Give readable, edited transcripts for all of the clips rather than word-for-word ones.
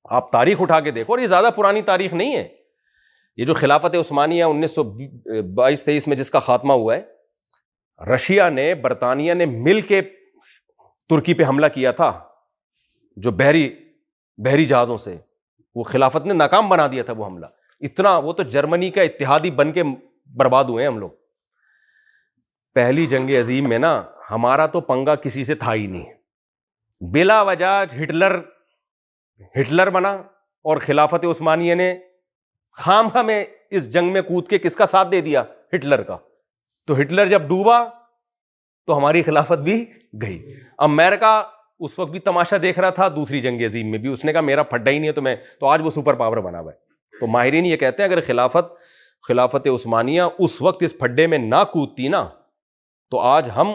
آپ تاریخ اٹھا کے دیکھو، اور یہ زیادہ پرانی تاریخ نہیں ہے. یہ جو خلافت عثمانیہ 1922-23 میں جس کا خاتمہ ہوا ہے، رشیا نے، برطانیہ نے مل کے ترکی پہ حملہ کیا تھا، جو بحری جہازوں سے، وہ خلافت نے ناکام بنا دیا تھا وہ حملہ. اتنا وہ تو جرمنی کا اتحادی بن کے برباد ہوئے ہیں ہم لوگ. پہلی جنگ عظیم میں نا ہمارا تو پنگا کسی سے تھا ہی نہیں. بلا وجہ ہٹلر بنا، اور خلافت عثمانیہ نے خامخواہ میں اس جنگ میں کود کے کس کا ساتھ دے دیا؟ ہٹلر کا. تو ہٹلر جب ڈوبا تو ہماری خلافت بھی گئی. امریکہ اس وقت بھی تماشا دیکھ رہا تھا دوسری جنگ عظیم میں بھی، اس نے کہا میرا پھڈا ہی نہیں ہے تو آج وہ سپر پاور بنا ہوا ہے. تو ماہرین یہ کہتے ہیں اگر خلافت عثمانیہ اس وقت اس پھڈے میں نہ کودتی نا تو آج ہم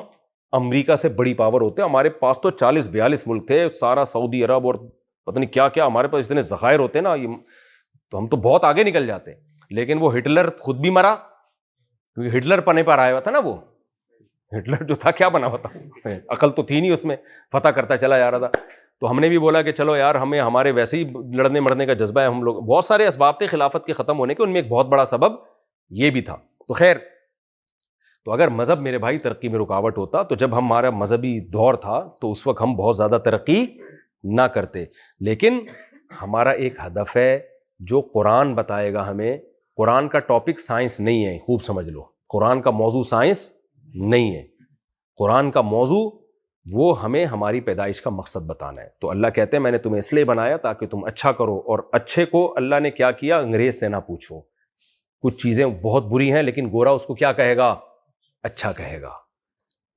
امریکہ سے بڑی پاور ہوتے. ہمارے پاس تو 40-42 ملک تھے، سارا سعودی عرب اور پتہ نہیں کیا کیا، ہمارے پاس اتنے ذخائر ہوتے نا، تو ہم تو بہت آگے نکل جاتے. لیکن وہ ہٹلر خود بھی مرا، کیونکہ ہٹلر پنے پر آیا ہوا تھا نا. وہ ہٹلر جو تھا کیا بنا ہوا تھا، عقل تو تھی نہیں اس میں، فتح کرتا چلا جا رہا تھا. تو ہم نے بھی بولا کہ چلو یار، ہمارے ویسے ہی لڑنے مرنے کا جذبہ ہے. ہم لوگ بہت سارے اسباب تھے خلافت کے ختم ہونے کے، ان میں ایک بہت بڑا سبب یہ بھی تھا. تو خیر، تو اگر مذہب میرے بھائی ترقی میں رکاوٹ ہوتا، تو جب ہمارا مذہبی دور تھا تو اس وقت ہم بہت زیادہ ترقی نہ کرتے. لیکن ہمارا ایک ہدف ہے جو قرآن بتائے گا ہمیں. قرآن کا ٹاپک سائنس نہیں ہے، خوب سمجھ لو. قرآن کا موضوع سائنس نہیں ہے. قرآن کا موضوع وہ ہمیں ہماری پیدائش کا مقصد بتانا ہے. تو اللہ کہتے ہیں میں نے تمہیں اس لیے بنایا تاکہ تم اچھا کرو، اور اچھے کو اللہ نے کیا کیا؟ انگریز سے نہ پوچھو. کچھ چیزیں بہت بری ہیں لیکن گورا اس کو کیا کہے گا؟ اچھا کہے گا.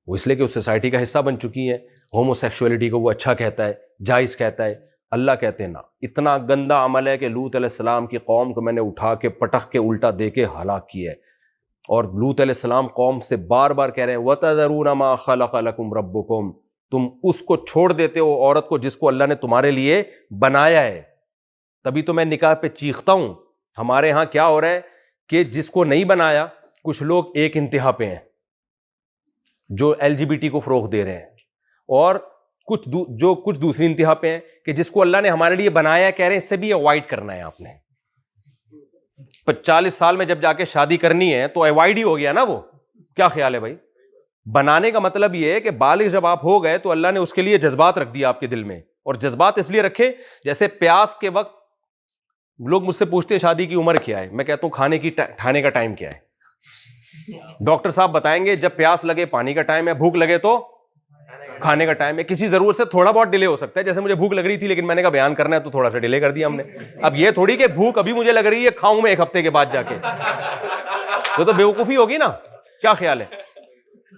وہ اس لیے کہ اس سوسائٹی کا حصہ بن چکی ہیں. ہومو سیکشولیٹی کو وہ اچھا کہتا ہے، جائز کہتا ہے. اللہ کہتے ہیں نا، اتنا گندا عمل ہے کہ لوط علیہ السلام کی قوم کو میں نے اٹھا کے پٹخ کے الٹا دے کے ہلاک کیا ہے. اور لوط علیہ السلام قوم سے بار بار کہہ رہے ہیں وَتَذَرُونَ مَا خَلَقَ لَكُمْ رَبُّكُمْ، تم اس کو چھوڑ دیتے ہو، عورت کو جس کو اللہ نے تمہارے لیے بنایا ہے. تبھی تو میں نکاح پہ چیختا ہوں. ہمارے ہاں کیا ہو رہا ہے کہ جس کو نہیں بنایا، کچھ لوگ ایک انتہا پہ ہیں جو LGBT کو فروغ دے رہے ہیں، اور کچھ دوسری انتہا پہ ہیں کہ جس کو اللہ نے ہمارے لیے بنایا ہے کہہ رہے ہیں اس سے بھی اوائڈ کرنا ہے آپ نے. 40 سال میں جب جا کے شادی کرنی ہے تو اوائڈ ہی ہو گیا نا. وہ کیا خیال ہے بھائی؟ بنانے کا مطلب یہ ہے کہ بالغ جب آپ ہو گئے تو اللہ نے اس کے لیے جذبات رکھ دیا آپ کے دل میں. اور جذبات اس لیے رکھے، جیسے پیاس کے وقت لوگ مجھ سے پوچھتے ہیں شادی کی عمر کیا ہے، میں کہتا ہوں کھانے کا ٹائم کیا ہے. ڈاکٹر صاحب بتائیں گے جب پیاس لگے پانی کا ٹائم ہے، بھوک لگے تو کھانے کا ٹائم ہے. کسی ضرورت سے تھوڑا بہت ڈیلے ہو سکتا ہے، جیسے مجھے بھوک لگ رہی تھی لیکن میں نے کہا بیان کرنا ہے تو تھوڑا سا ڈیلے کر دیا ہم نے. اب یہ تھوڑی کہ بھوک ابھی مجھے لگ رہی ہے کھاؤں میں 1 ہفتے کے بعد جا کے، تو بیوقوفی ہوگی نا. کیا خیال ہے؟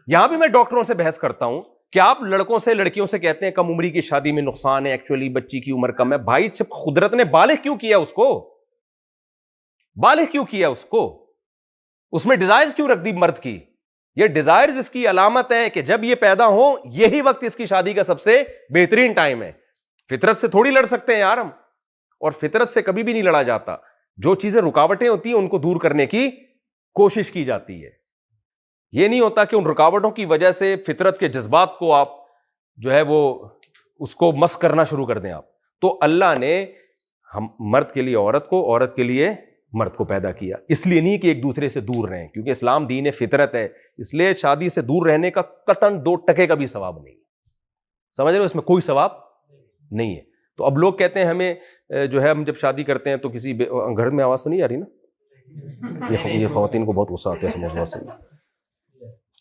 یہاں بھی میں ڈاکٹروں سے بحث کرتا ہوں کہ آپ لڑکوں سے لڑکیوں سے کہتے ہیں کم عمری کی شادی میں نقصان ہے، ایکچولی بچی کی عمر کم ہے. بھائی قدرت نے بالغ کیوں کیا اس کو؟ بالغ کیوں کیا اس کو؟ اس میں ڈیزائرز کیوں رکھ دی مرد کی؟ یہ ڈیزائرز اس کی علامت ہے کہ جب یہ پیدا ہو یہی وقت اس کی شادی کا سب سے بہترین ٹائم ہے. فطرت سے تھوڑی لڑ سکتے ہیں یار ہم، اور فطرت سے کبھی بھی نہیں لڑا جاتا. جو چیزیں رکاوٹیں ہوتی ہیں ان کو دور کرنے کی کوشش کی جاتی ہے. یہ نہیں ہوتا کہ ان رکاوٹوں کی وجہ سے فطرت کے جذبات کو آپ جو ہے وہ اس کو مس کرنا شروع کر دیں آپ. تو اللہ نے ہم مرد کے لیے عورت کو، عورت کے لیے مرد کو پیدا کیا. اس لیے نہیں کہ ایک دوسرے سے دور رہیں، کیونکہ اسلام دین فطرت ہے. اس لیے شادی سے دور رہنے کا قطعاً 2 ٹکے کا بھی ثواب نہیں ہے. سمجھ رہے ہو؟ اس میں کوئی ثواب نہیں ہے. تو اب لوگ کہتے ہیں ہمیں جو ہے ہم جب شادی کرتے ہیں تو کسی گھر میں آواز تو نہیں آ رہی نا؟ یہ خواتین کو بہت غصہ آتا ہے سمجھنا سے.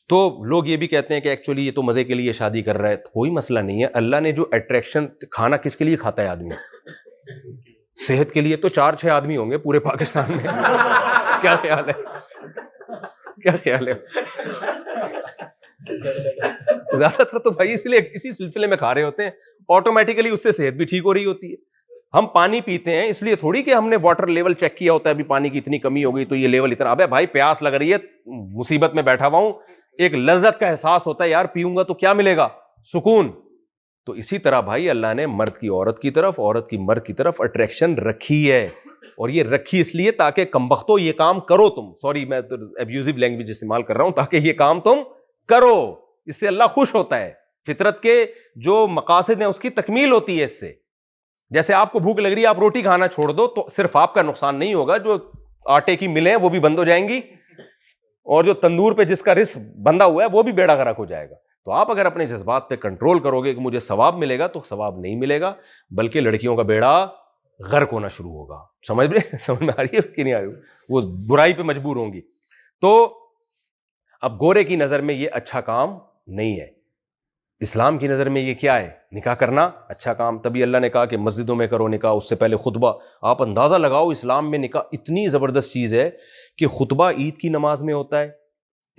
تو لوگ یہ بھی کہتے ہیں کہ ایکچولی یہ تو مزے کے لیے شادی کر رہا ہے. کوئی مسئلہ نہیں ہے. اللہ نے جو اٹریکشن، کھانا کس کے لیے کھاتا ہے آدمی؟ صحت کے لیے. تو 4-6 آدمی ہوں گے پورے پاکستان میں. کیا خیال ہے؟ کیا خیال ہے؟ زیادہ تر تو بھائی اس لیے اسی سلسلے میں کھا رہے ہوتے ہیں، آٹومیٹیکلی اس سے صحت بھی ٹھیک ہو رہی ہوتی ہے. ہم پانی پیتے ہیں اس لیے تھوڑی کہ ہم نے واٹر لیول چیک کیا ہوتا ہے ابھی پانی کی اتنی کمی ہو گئی تو یہ لیول اتنا. ابے بھائی پیاس لگ رہی ہے، مصیبت میں بیٹھا ہوا ہوں، ایک لذت کا احساس ہوتا ہے یار پیوں گا تو کیا ملے گا؟ سکون. تو اسی طرح بھائی اللہ نے مرد کی عورت کی طرف، عورت کی مرد کی طرف اٹریکشن رکھی ہے. اور یہ رکھی اس لیے تاکہ کمبختو یہ کام کرو تم. سوری میں ابیوزو لینگویج استعمال کر رہا ہوں. تاکہ یہ کام تم کرو، اس سے اللہ خوش ہوتا ہے. فطرت کے جو مقاصد ہیں اس کی تکمیل ہوتی ہے اس سے. جیسے آپ کو بھوک لگ رہی ہے, آپ روٹی کھانا چھوڑ دو تو صرف آپ کا نقصان نہیں ہوگا, جو آٹے کی ملیں وہ بھی بند ہو جائیں گی, اور جو تندور پہ جس کا رزق بندھا ہوا ہے وہ بھی بیڑا غرق ہو جائے گا. تو آپ اگر اپنے جذبات پہ کنٹرول کرو گے کہ مجھے ثواب ملے گا, تو ثواب نہیں ملے گا, بلکہ لڑکیوں کا بیڑا غرق ہونا شروع ہوگا. سمجھ میں آ رہی ہے کہ نہیں آ رہی؟ وہ برائی پہ مجبور ہوں گی. تو اب گورے کی نظر میں یہ اچھا کام نہیں ہے, اسلام کی نظر میں یہ کیا ہے؟ نکاح کرنا اچھا کام. تبھی اللہ نے کہا کہ مسجدوں میں کرو نکاح, اس سے پہلے خطبہ. آپ اندازہ لگاؤ اسلام میں نکاح اتنی زبردست چیز ہے کہ خطبہ عید کی نماز میں ہوتا ہے,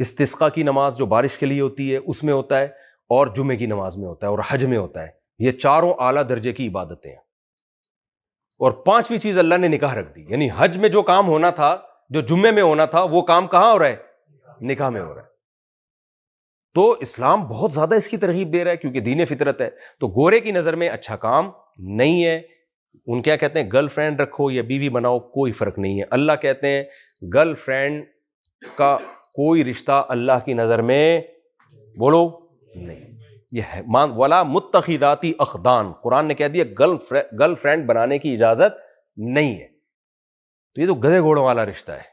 استسقاء کی نماز جو بارش کے لیے ہوتی ہے اس میں ہوتا ہے, اور جمعے کی نماز میں ہوتا ہے, اور حج میں ہوتا ہے. یہ چاروں اعلیٰ درجے کی عبادتیں ہیں. اور پانچویں چیز اللہ نے نکاح رکھ دی, یعنی حج میں جو کام ہونا تھا, جو جمعے میں ہونا تھا, وہ کام کہاں ہو رہا ہے؟ نکاح میں ہو رہا ہے. تو اسلام بہت زیادہ اس کی ترغیب دے رہا ہے, کیونکہ دین فطرت ہے. تو گورے کی نظر میں اچھا کام نہیں ہے. ان کیا کہتے ہیں, گرل فرینڈ رکھو یا بیوی بناؤ, کوئی فرق نہیں ہے. اللہ کہتے ہیں گرل فرینڈ کا کوئی رشتہ اللہ کی نظر میں بولو نہیں. یہ ہے ولا متخذاتی اخدان, قرآن نے کہہ دیا گرل فرینڈ بنانے کی اجازت نہیں ہے. تو یہ تو گدھے گھوڑوں والا رشتہ ہے.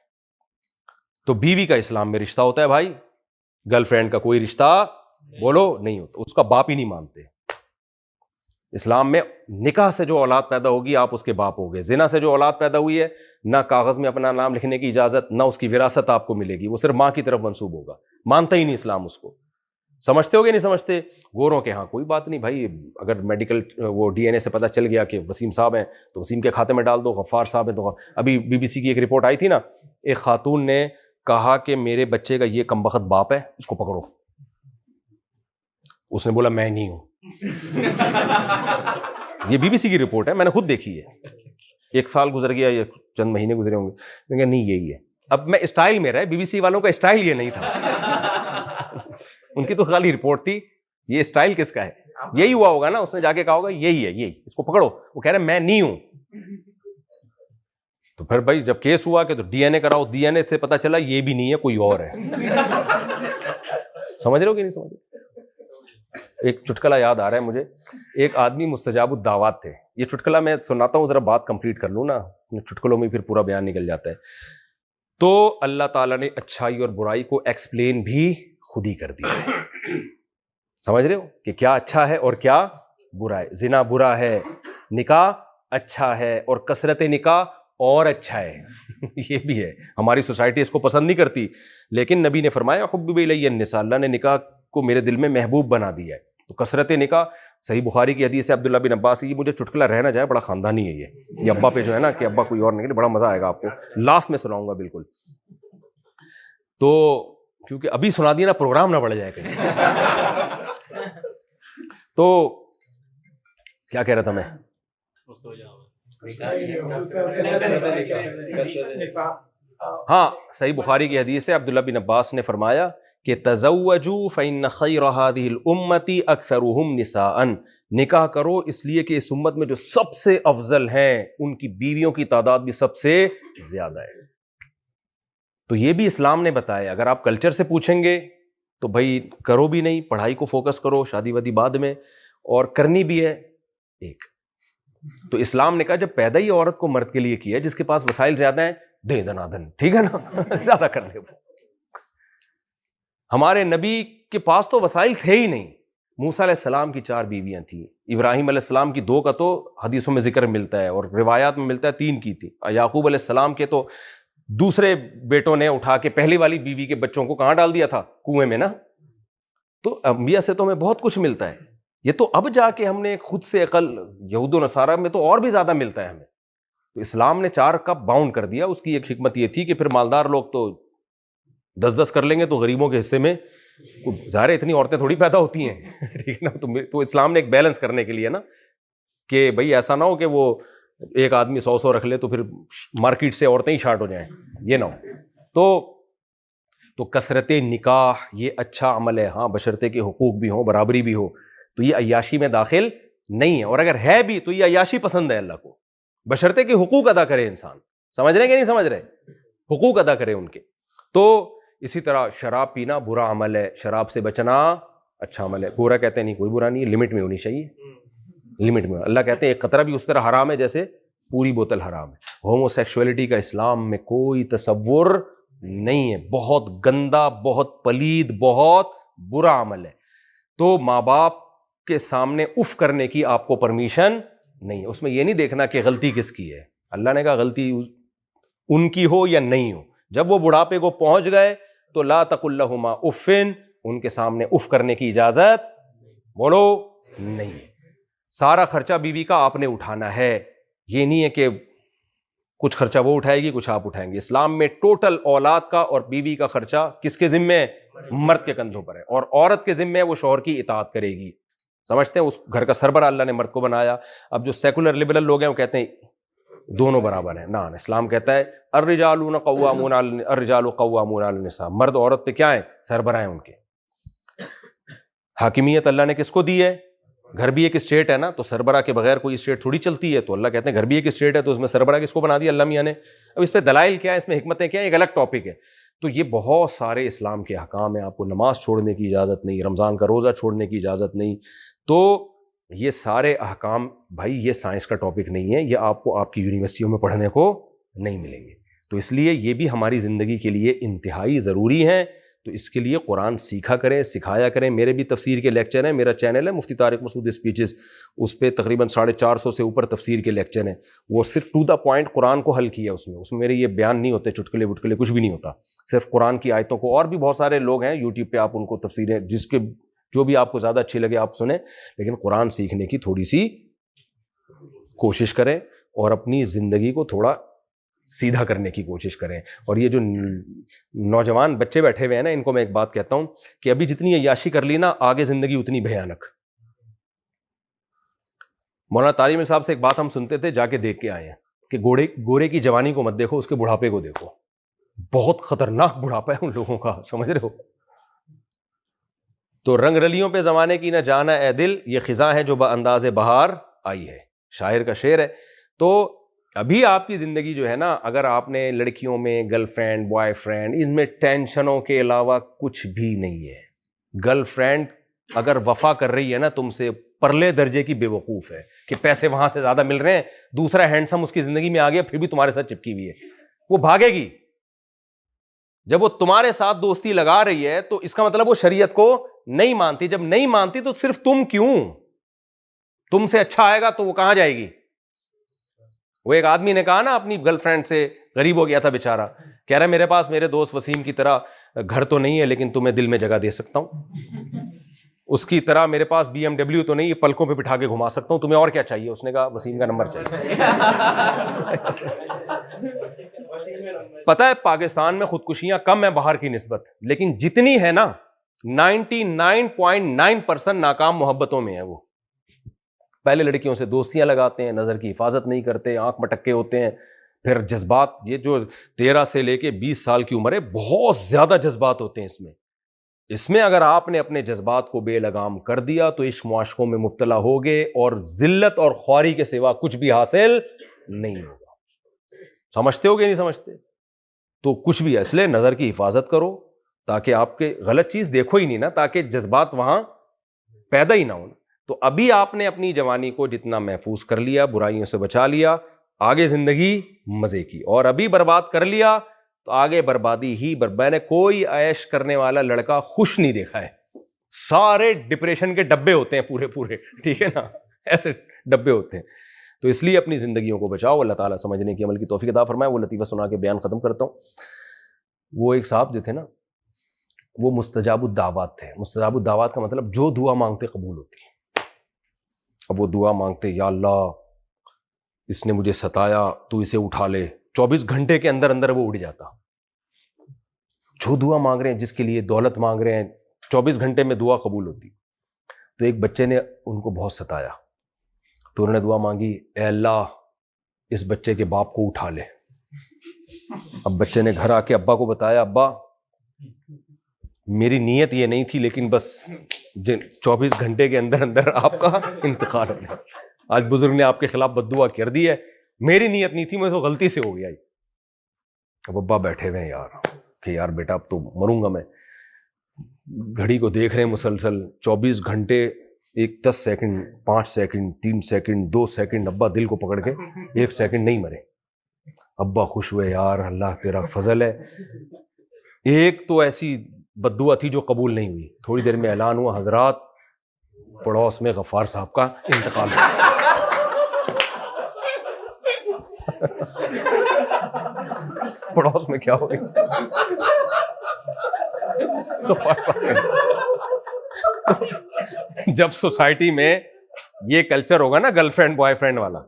تو بیوی کا اسلام میں رشتہ ہوتا ہے بھائی, گرل فرینڈ کا کوئی رشتہ بولو نہیں ہوتا, اس کا باپ ہی نہیں مانتے. اسلام میں نکاح سے جو اولاد پیدا ہوگی آپ اس کے باپ ہوگے. زنا سے جو اولاد پیدا ہوئی ہے, نہ کاغذ میں اپنا نام لکھنے کی اجازت, نہ اس کی وراثت آپ کو ملے گی, وہ صرف ماں کی طرف منسوب ہوگا. مانتا ہی نہیں اسلام اس کو. سمجھتے ہو گے نہیں سمجھتے؟ گوروں کے ہاں کوئی بات نہیں بھائی, اگر میڈیکل وہ ڈی این اے سے پتہ چل گیا کہ وسیم صاحب ہیں تو وسیم کے کھاتے میں ڈال دو, غفار صاحب ہیں تو. ابھی بی بی سی کی ایک رپورٹ آئی تھی نا, ایک خاتون نے کہا کہ میرے بچے کا یہ کمبخت باپ ہے, اس کو پکڑو. اس نے بولا میں نہیں ہوں. یہ بی بی سی کی رپورٹ ہے, میں نے خود دیکھی ہے. 1 سال گزر گیا یا چند مہینے گزرے ہوں گے, میں کہا نہیں یہی ہے. اب میں اسٹائل میرا ہے, بی بی سی والوں کا اسٹائل یہ نہیں تھا. ان کی تو خالی رپورٹ تھی. یہ اسٹائل کس کا ہے؟ یہی ہوا ہوگا نا, اس نے جا کے کہا ہوگا یہی ہے, یہی, اس کو پکڑو. وہ کہہ رہے میں نہیں ہوں. تو پھر بھائی جب کیس ہوا کہ تو ڈی این اے کراؤ, ڈی این اے سے پتا چلا یہ بھی نہیں ہے, کوئی اور ہے. سمجھ رہے ہو کہ نہیں سمجھ رہے؟ ایک چٹکلا یاد آ رہا ہے مجھے. ایک آدمی مستجاب الدعوات تھے. یہ چٹکلا میں سناتا ہوں, ذرا بات کمپلیٹ کر لوں نا, چٹکلوں میں پھر پورا بیان نکل جاتا ہے. تو اللہ تعالیٰ نے اچھائی اور برائی کو ایکسپلین بھی خود ہی کر دیا. سمجھ رہے ہو کہ کیا اچھا ہے اور کیا برا ہے؟ زنا برا ہے, نکاح اچھا ہے, اور کثرت نکاح اور اچھا ہے. یہ بھی ہے, ہماری سوسائٹی اس کو پسند نہیں کرتی, لیکن نبی نے فرمایا حبب الی النساء, اللہ نے نکاح کو میرے دل میں محبوب بنا دیا ہے. تو کثرت نکاح, صحیح بخاری کی حدیث ہے عبداللہ بن عباس, یہ مجھے چٹکلا رہ نہ جائے, بڑا خاندانی ہے یہ ابا پہ جو ہے نا, کہ ابا کوئی اور نہیں, بڑا مزہ آئے گا آپ کو, لاسٹ میں سناؤں گا بالکل. تو کیونکہ ابھی سنا دیا نا, پروگرام نہ بڑھ جائے کہیں. تو کیا کہہ رہا تھا میں؟ ہاں, صحیح بخاری کی حدیث ہے, عبداللہ بن عباس نے فرمایا کہ تزوجوا فإن خیر هذه الامة اکثرهم نساء, نکاح کرو اس لیے کہ اس امت میں جو سب سے افضل ہیں ان کی بیویوں کی تعداد بھی سب سے زیادہ ہے. تو یہ بھی اسلام نے بتایا. اگر آپ کلچر سے پوچھیں گے تو بھائی کرو بھی نہیں, پڑھائی کو فوکس کرو, شادی وادی بعد میں, اور کرنی بھی ہے ایک. تو اسلام نے کہا جب پیدا ہی عورت کو مرد کے لیے کیا, جس کے پاس وسائل زیادہ ہیں دے دنادن, ٹھیک ہے نا, زیادہ کر لے. ہمارے نبی کے پاس تو وسائل تھے ہی نہیں. موسیٰ علیہ السلام کی 4 بیویاں تھیں, ابراہیم علیہ السلام کی 2 کا تو حدیثوں میں ذکر ملتا ہے, اور روایات میں ملتا ہے 3 کی تھی. یعقوب علیہ السلام کے تو دوسرے بیٹوں نے اٹھا کے پہلی والی بیوی کے بچوں کو کہاں ڈال دیا تھا؟ کنویں میں نا. تو انبیاء سے تو ہمیں بہت کچھ ملتا ہے. یہ تو اب جا کے ہم نے خود سے عقل, یہود و نصارہ میں تو اور بھی زیادہ ملتا ہے ہمیں. تو اسلام نے 4 کا باؤنڈ کر دیا. اس کی ایک حکمت یہ تھی کہ پھر مالدار لوگ تو 10 کر لیں گے, تو غریبوں کے حصے میں ظاہر اتنی عورتیں تھوڑی پیدا ہوتی ہیں, ٹھیک ہے نا. تو اسلام نے ایک بیلنس کرنے کے لیے نا, کہ بھئی ایسا نہ ہو کہ وہ ایک آدمی 100 رکھ لے تو پھر مارکیٹ سے عورتیں ہی شارٹ ہو جائیں, یہ نہ ہو. تو کثرت نکاح یہ اچھا عمل ہے, ہاں بشرطے کے حقوق بھی ہوں, برابری بھی ہو. تو یہ عیاشی میں داخل نہیں ہے, اور اگر ہے بھی تو یہ عیاشی پسند ہے اللہ کو, بشرطے کے حقوق ادا کرے انسان. سمجھ رہے ہیں کہ نہیں سمجھ رہے؟ حقوق ادا کرے ان کے. تو اسی طرح شراب پینا برا عمل ہے, شراب سے بچنا اچھا عمل ہے. برا کہتے ہیں نہیں, کوئی برا نہیں ہے, لمٹ میں ہونی چاہیے. لمٹ میں. اللہ کہتے ہیں ایک قطرہ بھی اس طرح حرام ہے جیسے پوری بوتل حرام ہے. ہومو سیکشولیٹی کا اسلام میں کوئی تصور نہیں ہے. بہت گندا، بہت پلید، بہت برا عمل ہے. تو ماں باپ کے سامنے اف کرنے کی آپ کو پرمیشن نہیں ہے. اس میں یہ نہیں دیکھنا کہ غلطی کس کی ہے. اللہ نے کہا غلطی ان کی ہو یا نہیں ہو. جب وہ بڑھاپے کو پہنچ گئے تو لا تقل لہما افن، ان کے سامنے اف کرنے کی اجازت بولو نہیں ہے. سارا خرچہ بیوی کا آپ نے اٹھانا ہے. یہ نہیں ہے کہ کچھ خرچہ وہ اٹھائے گی کچھ آپ اٹھائیں گے. اسلام میں ٹوٹل اولاد کا اور بیوی کا خرچہ کس کے ذمہ ہے؟ مرد کے کندھوں پر ہے. اور عورت کے ذمہ ہے وہ شوہر کی اطاعت کرے گی. سمجھتے ہیں اس گھر کا سربراہ اللہ نے مرد کو بنایا. اب جو سیکولر لبرل لوگ ہیں وہ کہتے ہیں دونوں برابر ہیں. نہ، اسلام کہتا ہے الرجال قوامون علی النساء، مرد عورت پہ کیا ہیں؟ سربراہ ہیں ان کے. حاکمیت اللہ نے کس کو دی ہے؟ گھر بھی ایک اسٹیٹ ہے نا، تو سربراہ کے بغیر کوئی اسٹیٹ تھوڑی چلتی ہے. تو اللہ کہتے ہیں گھر بھی ایک اسٹیٹ ہے تو اس میں سربراہ کس کو بنا دیا؟ اللہ میاں نے. اب اس پہ دلائل کیا ہے، اس میں حکمتیں کیا ہیں، ایک الگ ٹاپک ہے. تو یہ بہت سارے اسلام کے احکام ہیں. آپ کو نماز چھوڑنے کی اجازت نہیں، رمضان کا روزہ چھوڑنے کی اجازت نہیں. تو یہ سارے احکام بھائی یہ سائنس کا ٹاپک نہیں ہے، یہ آپ کو آپ کی یونیورسٹیوں میں پڑھنے کو نہیں ملیں گے. تو اس لیے یہ بھی ہماری زندگی کے لیے انتہائی ضروری ہیں. تو اس کے لیے قرآن سیکھا کریں، سکھایا کریں. میرے بھی تفسیر کے لیکچر ہیں، میرا چینل ہے مفتی طارق مسعود اسپیچز، اس پہ تقریباً 450 سے اوپر تفسیر کے لیکچر ہیں. وہ صرف ٹو دا پوائنٹ قرآن کو حل کیا اس میں میرے یہ بیان نہیں ہوتے چٹکلے وٹکلے کچھ بھی نہیں ہوتا، صرف قرآن کی آیتوں کو. اور بھی بہت سارے لوگ ہیں یوٹیوب پہ، آپ ان کو تفسیریں جس کے جو بھی آپ کو زیادہ اچھی لگے آپ سنیں، لیکن قرآن سیکھنے کی تھوڑی سی کوشش کریں اور اپنی زندگی کو تھوڑا سیدھا کرنے کی کوشش کریں. اور یہ جو نوجوان بچے بیٹھے ہوئے ہیں نا، ان کو میں ایک بات کہتا ہوں کہ ابھی جتنی عیاشی کر لی نا، آگے زندگی اتنی بھیانک. مولانا طارق صاحب سے ایک بات ہم سنتے تھے، جا کے دیکھ کے آئے ہیں کہ گورے کی جوانی کو مت دیکھو، اس کے بڑھاپے کو دیکھو. بہت خطرناک بڑھاپا ہے ان لوگوں کا، سمجھ رہے ہو. تو رنگ رلیوں پہ زمانے کی نہ جانا اے دل، یہ خزاں ہے جو بانداز بہار آئی ہے. شاعر کا شعر ہے. تو ابھی آپ کی زندگی جو ہے نا، اگر آپ نے لڑکیوں میں گرل فرینڈ بوائے فرینڈ، ان میں ٹینشنوں کے علاوہ کچھ بھی نہیں ہے. گرل فرینڈ اگر وفا کر رہی ہے نا تم سے، پرلے درجے کی بے وقوف ہے کہ پیسے وہاں سے زیادہ مل رہے ہیں، دوسرا ہینڈسم اس کی زندگی میں آ گیا پھر بھی تمہارے ساتھ چپکی ہوئی ہے. وہ بھاگے گی. جب وہ تمہارے ساتھ دوستی لگا رہی ہے تو اس کا مطلب وہ شریعت کو نہیں مانتی. جب نہیں مانتی تو صرف تم کیوں، تم سے اچھا آئے گا تو وہ کہاں جائے گی؟ وہ ایک آدمی نے کہا نا اپنی گرل فرینڈ سے، غریب ہو گیا تھا بیچارہ، کہہ رہا ہے میرے پاس میرے دوست وسیم کی طرح گھر تو نہیں ہے لیکن تمہیں دل میں جگہ دے سکتا ہوں، اس کی طرح میرے پاس BMW تو نہیں ہے، پلکوں پہ بٹھا کے گھما سکتا ہوں، تمہیں اور کیا چاہیے؟ اس نے کہا وسیم کا نمبر چاہیے. پتہ ہے پاکستان میں خودکشیاں کم ہیں باہر کی نسبت، لیکن جتنی ہے نا 99.9% ناکام محبتوں میں ہے. وہ پہلے لڑکیوں سے دوستیاں لگاتے ہیں، نظر کی حفاظت نہیں کرتے، آنکھ مٹکے ہوتے ہیں، پھر جذبات، یہ جو 13 سے لے کے 20 سال کی عمر ہے بہت زیادہ جذبات ہوتے ہیں اس میں اگر آپ نے اپنے جذبات کو بے لگام کر دیا تو عشق معاشقوں میں مبتلا ہوگے اور ذلت اور خواری کے سوا کچھ بھی حاصل نہیں ہوگا. سمجھتے ہو کہ نہیں سمجھتے؟ تو کچھ بھی ہے، اس لیے نظر کی حفاظت کرو تاکہ آپ کے غلط چیز دیکھو ہی نہیں نا، تاکہ جذبات وہاں پیدا ہی نہ ہو. تو ابھی آپ نے اپنی جوانی کو جتنا محفوظ کر لیا، برائیوں سے بچا لیا، آگے زندگی مزے کی. اور ابھی برباد کر لیا تو آگے بربادی ہی میں نے کوئی عیش کرنے والا لڑکا خوش نہیں دیکھا ہے. سارے ڈپریشن کے ڈبے ہوتے ہیں پورے، ٹھیک ہے نا، ایسے ڈبے ہوتے ہیں. تو اس لیے اپنی زندگیوں کو بچاؤ. اللہ تعالیٰ سمجھنے کی عمل کی توفیق عطا فرمائے. وہ لطیفہ سنا کے بیان ختم کرتا ہوں. وہ ایک صاحب جو تھے نا، وہ مستجاب الدعوات تھے. مستجاب الدعوات کا مطلب جو دعا مانگتے قبول ہوتی. اب وہ دعا مانگتے، یا اللہ اس نے مجھے ستایا تو اسے اٹھا لے، 24 گھنٹے کے اندر اندر وہ اڑ جاتا. جو دعا مانگ رہے ہیں، جس کے لیے دولت مانگ رہے ہیں، 24 گھنٹے میں دعا قبول ہوتی. تو ایک بچے نے ان کو بہت ستایا تو انہوں نے دعا مانگی، اے اللہ اس بچے کے باپ کو اٹھا لے. اب بچے نے گھر آ کے ابا کو بتایا، ابا میری نیت یہ نہیں تھی لیکن بس 24 گھنٹے کے اندر اندر آپ کا انتقال ہو گیا. آج بزرگ نے آپ کے خلاف بددعا کر دی ہے، میری نیت نہیں تھی، مجھے تو غلطی سے ہو گیا. اب ابا بیٹھے ہوئے ہیں یار کہ یار بیٹا اب تو مروں گا میں. گھڑی کو دیکھ رہے ہیں مسلسل، 24 گھنٹے ایک 10 سیکنڈ 5 سیکنڈ 3 سیکنڈ 2 سیکنڈ ابا دل کو پکڑ کے 1 سیکنڈ نہیں مرے. ابا خوش ہوئے, یار اللہ تیرا فضل ہے. ایک تو ایسی بددعا تھی جو قبول نہیں ہوئی. تھوڑی دیر میں اعلان ہوا, حضرات پڑوس میں غفار صاحب کا انتقال ہوا. پڑوس میں کیا ہو گئی؟ جب سوسائٹی میں یہ کلچر ہوگا نا گرل فرینڈ بوائے فرینڈ والا,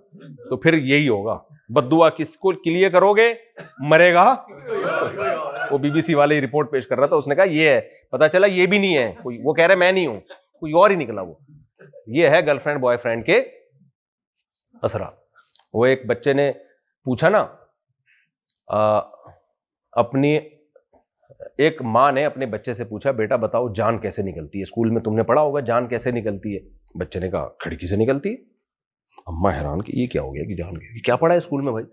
تو پھر یہی ہوگا. بددعا کس کو کلیئر کرو گے؟ مرے گا. وہ بی بی سی والے رپورٹ پیش کر رہا تھا, اس نے کہا یہ ہے, پتا چلا یہ بھی نہیں ہے کوئی, وہ کہہ رہے میں نہیں ہوں, کوئی اور ہی نکلا. وہ یہ ہے گرل فرینڈ بوائے فرینڈ کے اثرات. وہ ایک بچے نے پوچھا نا, اپنی ایک ماں نے اپنے بچے سے پوچھا, بیٹا بتاؤ جان کیسے نکلتی ہے؟ اسکول میں تم نے پڑھا ہوگا جان کیسے نکلتی ہے. بچے نے کہا کھڑکی سے نکلتی ہے. اماں حیران کہ یہ کیا ہو گیا کہ جان کیا پڑھا ہے اسکول میں بھائی؟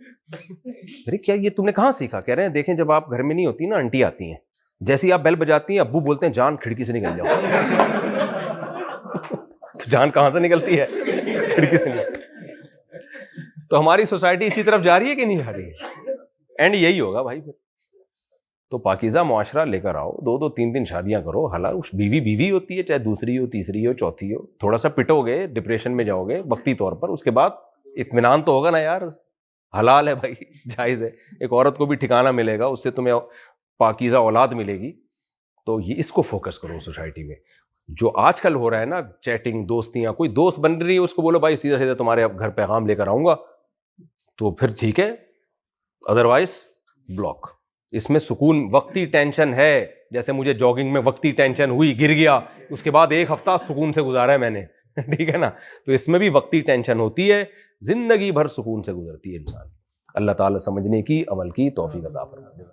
ارے کیا یہ تم نے کہاں سیکھا؟ کہہ رہے ہیں دیکھیں جب آپ گھر میں نہیں ہوتی نا, آنٹی آتی ہیں, جیسی آپ بیل بجاتی ہیں ابو بولتے ہیں جان کھڑکی سے نکل جاؤ. تو جان کہاں سے نکلتی ہے؟ کھڑکی سے نکلتی. تو ہماری سوسائٹی اسی طرف جا رہی ہے کہ نہیں جا رہی ہے؟ اینڈ یہی ہوگا بھائی. پھر تو پاکیزہ معاشرہ لے کر آؤ, 2 3 شادیاں کرو. حالانکہ بیوی ہوتی ہے, چاہے دوسری ہو تیسری ہو چوتھی ہو. تھوڑا سا پٹو گے, ڈپریشن میں جاؤ گے وقتی طور پر, اس کے بعد اطمینان تو ہوگا نا یار, حلال ہے بھائی, جائز ہے. ایک عورت کو بھی ٹھکانہ ملے گا, اس سے تمہیں پاکیزہ اولاد ملے گی. تو یہ اس کو فوکس کرو سوسائٹی میں. جو آج کل ہو رہا ہے نا, چیٹنگ, دوستیاں, کوئی دوست بن رہی ہے اس کو بولو بھائی سیدھا سیدھا تمہارے گھر پیغام لے کر آؤں گا, تو پھر ٹھیک ہے, ادروائز بلاک. اس میں سکون, وقتی ٹینشن ہے, جیسے مجھے جاگنگ میں وقتی ٹینشن ہوئی, گر گیا, اس کے بعد 1 ہفتہ سکون سے گزارا ہے میں نے, ٹھیک ہے نا. تو اس میں بھی وقتی ٹینشن ہوتی ہے, زندگی بھر سکون سے گزرتی ہے انسان. اللہ تعالیٰ سمجھنے کی, عمل کی توفیق عطا فرمائے.